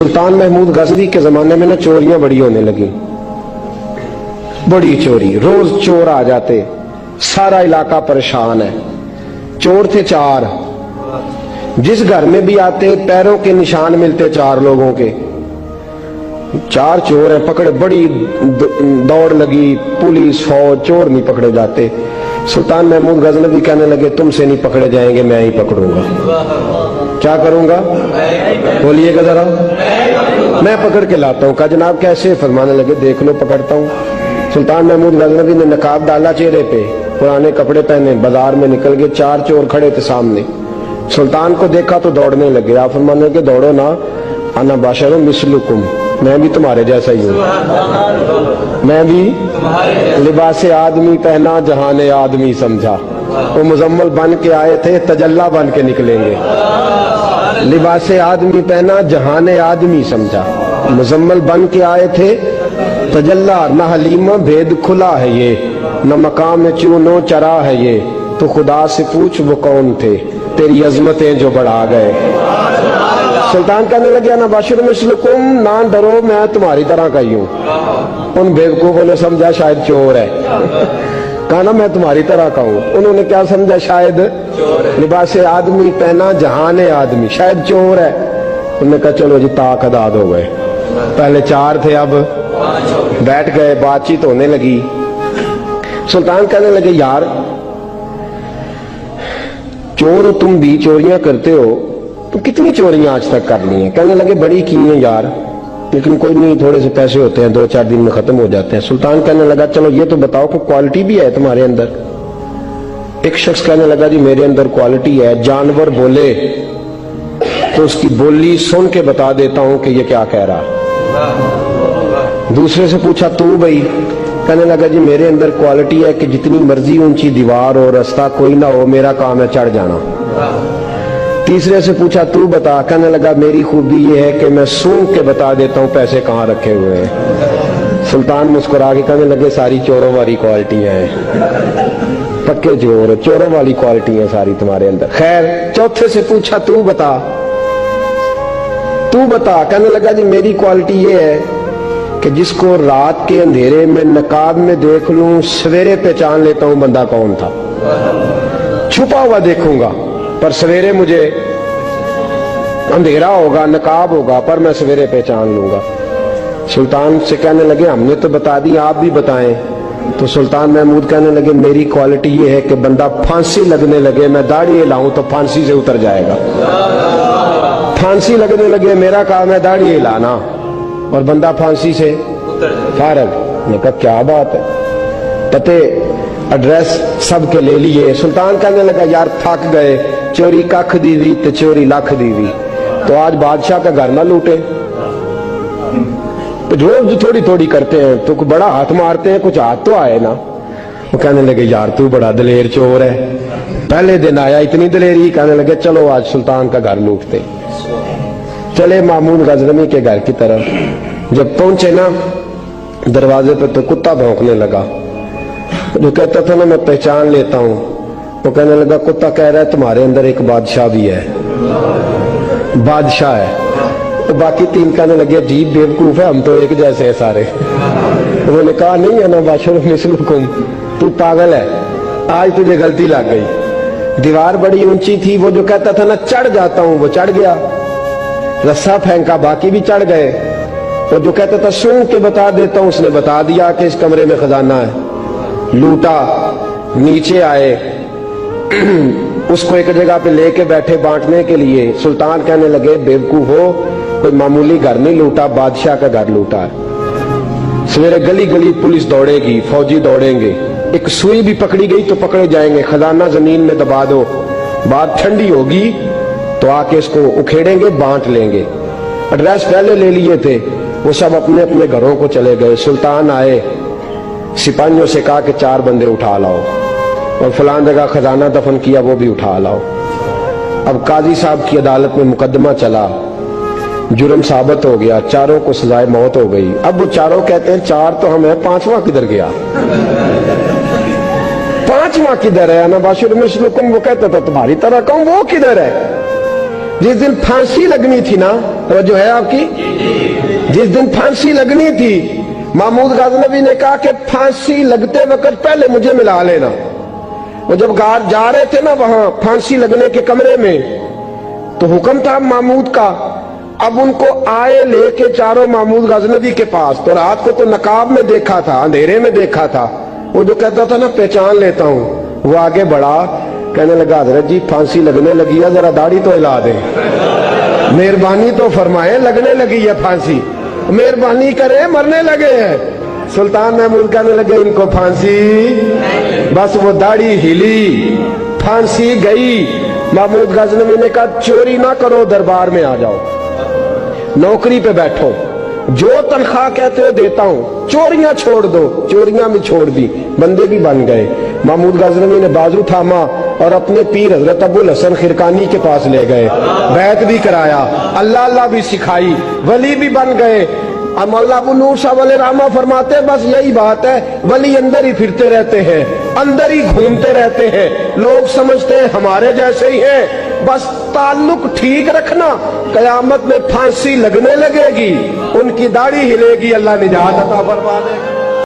सुल्तान महमूद गजनी के जमाने में ना चोरियां बड़ी होने लगी, बड़ी चोरी, रोज चोर आ जाते, सारा इलाका परेशान है। चोर थे चार, जिस घर में भी आते पैरों के निशान मिलते चार लोगों के। चार चोर हैं, पकड़े, बड़ी दौड़ लगी, पुलिस फौज, चोर नहीं पकड़े जाते। सुल्तान महमूद गजनवी कहने लगे तुमसे नहीं पकड़े जाएंगे, मैं ही पकड़ूंगा। क्या करूंगा बोलिएगा जरा, मैं पकड़ के लाता हूं। कहा जनाब कैसे? फरमाने लगे देख लो पकड़ता हूं। सुल्तान महमूद गजनवी ने नकाब डाला चेहरे पे, पुराने कपड़े पहने, बाजार में निकल गए। चार चोर खड़े थे सामने। सुल्तान को देखा तो दौड़ने लगे। आप फरमाने लगे दौड़ो ना, अना बाशरुम मिसलुकुम, मैं भी तुम्हारे जैसा ही हूं। मैं भी लिबासे आदमी पहना, जहाने आदमी समझा। वो मुजम्मल बन के आए थे, तजल्ला बन के निकलेंगे। लिबासे आदमी पहना, जहाने आदमी समझा। मुजम्मल बन के आए थे, तजल्ला। न हलीमा भेद खुला है ये, न मकाम चूनो चरा है ये। तो खुदा से पूछ वो कौन थे, तेरी अजमतें जो बढ़ा गए। सुल्तान कहने लगे ना बाशिर मिसलकुम, ना डरो मैं तुम्हारी तरह का ही हूं। उन बेवकूफों ने समझा शायद चोर है। कहा ना मैं तुम्हारी तरह का हूं। उन्होंने क्या समझा? शायद लिबासे आदमी पहना, जहाने आदमी, शायद चोर है। उन्होंने कहा चलो जी ताक अदाद हो गए। पहले चार थे, अब बैठ गए, बातचीत होने लगी। सुल्तान कहने लगे यार चोर तुम भी चोरियां करते हो, तो कितनी चोरियां आज तक कर ली हैं? कहने लगे बड़ी की हैं यार, लेकिन कोई नहीं, थोड़े से पैसे होते हैं, 2-4 दिन में खत्म हो जाते हैं। सुल्तान कहने लगा चलो ये तो बताओ कि क्वालिटी भी है तुम्हारे अंदर। एक शख्स कहने लगा जी मेरे अंदर क्वालिटी है, जानवर बोले तो उसकी बोली सुन के बता देता हूं कि ये क्या कह रहा। दूसरे से पूछा तू भाई? कहने लगा जी मेरे अंदर क्वालिटी है कि जितनी मर्जी ऊंची दीवार हो, रास्ता कोई ना हो, मेरा काम है चढ़ जाना। तीसरे से पूछा तू बता? कहने लगा मेरी खूबी ये है कि मैं सूंघ के बता देता हूं पैसे कहां रखे हुए हैं। सुल्तान मुस्कुरा के कहने लगे सारी चोरों वाली क्वालिटियां हैं, पक्के चोर, चोरों वाली क्वालिटी है सारी तुम्हारे अंदर। खैर चौथे से पूछा तू बता, तू बता? कहने लगा जी मेरी क्वालिटी ये है कि जिसको रात के अंधेरे में नकाब में देख लूं, सवेरे पहचान लेता हूं बंदा कौन था। छुपा हुआ देखूंगा पर सवेरे मुझे, अंधेरा होगा, नकाब होगा, पर मैं सवेरे पहचान लूंगा। सुल्तान से कहने लगे हमने तो बता दी, आप भी बताएं। तो सुल्तान महमूद कहने लगे मेरी क्वालिटी ये है कि बंदा फांसी लगने लगे, मैं दाढ़ी हिलाऊं तो फांसी से उतर जाएगा। फांसी लगने लगे, मेरा काम है दाढ़ी हिलाना, और बंदा फांसी से फारग। मैं कहा क्या बात है, पते एड्रेस सब के ले लिए। सुल्तान कहने लगा यार थक गए, चोरी कख दीवी तो चोरी लख दीवी, तो आज बादशाह का घर ना लूटे। तो रोज थोड़ी थोड़ी करते हैं तो बड़ा हाथ मारते हैं, कुछ हाथ तो आए ना। वो कहने लगे यार तू बड़ा दलेर चोर है, पहले दिन आया इतनी दलेरी। कहने लगे चलो आज सुल्तान का घर लूटते। चले महमूद गजनवी के घर की तरफ। जब पहुंचे ना दरवाजे पर तो कुत्ता भौंकने लगा। जो कहता था ना मैं पहचान लेता हूं, वो कहने लगा कुत्ता कह रहा है तुम्हारे अंदर एक बादशाह भी है। बादशाह है। तो बाकी तीन कहने लगे अजीब बेवकूफ है, हम तो एक जैसे हैं सारे। उन्होंने कहा नहीं है ना बादशाह मिसलुकुम, तू पागल है, आज तुझे गलती लग गई। दीवार बड़ी ऊंची थी, वो जो कहता था ना चढ़ जाता हूं वो चढ़ गया, रस्सा फेंका बाकी भी चढ़ गए। और जो कहता था सूंघ के बता देता हूं, उसने बता दिया कि इस कमरे में खजाना है। लूटा, नीचे आए, उसको एक जगह पे लेके बैठे बांटने के लिए। सुल्तान कहने लगे बेवकूफ हो, कोई मामूली घर नहीं लूटा, बादशाह का घर लूटा है। सवेरे गली गली पुलिस दौड़ेगी, फौजी दौड़ेंगे, एक सुई भी पकड़ी गई तो पकड़े जाएंगे। खजाना जमीन में दबा दो, बात ठंडी होगी तो आके इसको उखेड़ेंगे, बांट लेंगे। एड्रेस पहले ले लिए थे, वो सब अपने अपने घरों को चले गए। सुल्तान आए, सिपाहियों से कहा कि 4 बंदे उठा लाओ, और फलान जगह खजाना दफन किया वो भी उठा लाओ। अब काजी साहब की अदालत में मुकदमा चला, जुर्म साबित हो गया, चारों को सजाए मौत हो गई। अब वो चारों कहते हैं 4 तो हम है, 5वां किधर गया? 5वां किधर है? ना बाशिर मिसलुकुम, वो कहता था तुम्हारी तरह कहूं, वो किधर है? जिस दिन फांसी लगनी थी ना, तो जो है आपकी, जिस दिन फांसी लगनी थी, महमूद गजनवी ने कहा कि फांसी लगते वक्त पहले मुझे मिला लेना। वो जब जा रहे थे ना वहां फांसी लगने के कमरे में, तो हुक्म था महमूद का, अब उनको आए लेके चारों महमूद गजनवी के पास। तो रात को तो नकाब में देखा था, अंधेरे में देखा था, वो जो कहता था ना पहचान लेता हूं, वो आगे बढ़ा, कहने लगा हजरत जी फांसी लगने लगी है, जरा दाढ़ी तो हिला दे, मेहरबानी तो फरमाए, लगने लगी है फांसी, मेहरबानी करे, मरने लगे हैं। सुल्तान महमूद कहने लगे इनको फांसी, बस वो दाढ़ी हिली, फांसी गई। महमूद गजनवी ने कहा चोरी ना करो, दरबार में आ जाओ, नौकरी पे बैठो, जो तनख्वाह कहते हो देता हूं, चोरियां छोड़ दो। चोरियां भी छोड़ दी, बंदे भी बन गए। महमूद गजनवी ने बाजू थामा और अपने पीर हजरत अबुल हसन खिरकानी के पास ले गए, बैत भी कराया, अल्लाह अल्लाह भी सिखाई, वली भी बन गए। मौला अबू नूर शाह वाले रामा फरमाते बस यही बात है, वली अंदर ही फिरते रहते हैं, अंदर ही घूमते रहते हैं, लोग समझते हैं हमारे जैसे ही हैं, बस ताल्लुक ठीक रखना, कयामत में फांसी लगने लगेगी, उनकी दाढ़ी हिलेगी, अल्लाह निजात अता फरमा दे।